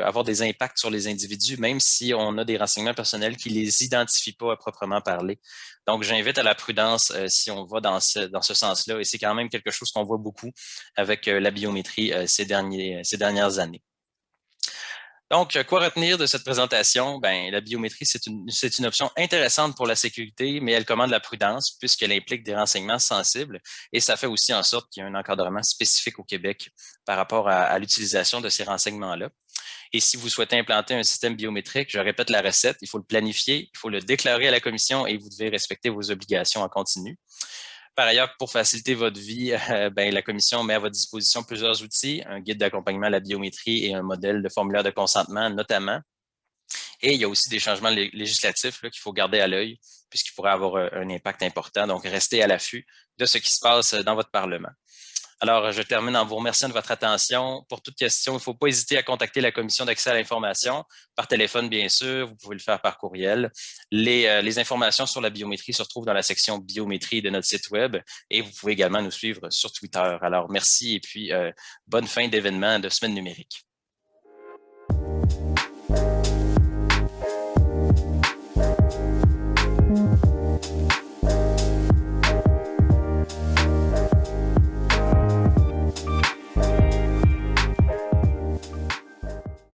avoir des impacts sur les individus, même si on a des renseignements personnels qui les identifient pas à proprement parler. Donc, j'invite à la prudence si on va dans ce sens-là. Et c'est quand même quelque chose qu'on voit beaucoup avec la biométrie ces dernières années. Donc, quoi retenir de cette présentation? La biométrie, c'est une option intéressante pour la sécurité, mais elle commande la prudence puisqu'elle implique des renseignements sensibles et ça fait aussi en sorte qu'il y a un encadrement spécifique au Québec par rapport à l'utilisation de ces renseignements-là. Et si vous souhaitez implanter un système biométrique, je répète la recette, il faut le planifier, il faut le déclarer à la commission et vous devez respecter vos obligations en continu. Par ailleurs, pour faciliter votre vie, la commission met à votre disposition plusieurs outils, un guide d'accompagnement à la biométrie et un modèle de formulaire de consentement notamment. Et il y a aussi des changements législatifs qu'il faut garder à l'œil puisqu'ils pourraient avoir un impact important. Donc, restez à l'affût de ce qui se passe dans votre Parlement. Alors, je termine en vous remerciant de votre attention. Pour toute question, il ne faut pas hésiter à contacter la Commission d'accès à l'information, par téléphone bien sûr, vous pouvez le faire par courriel. Les informations sur la biométrie se retrouvent dans la section biométrie de notre site web et vous pouvez également nous suivre sur Twitter. Alors, merci et puis bonne fin d'événement de Semaine numérique.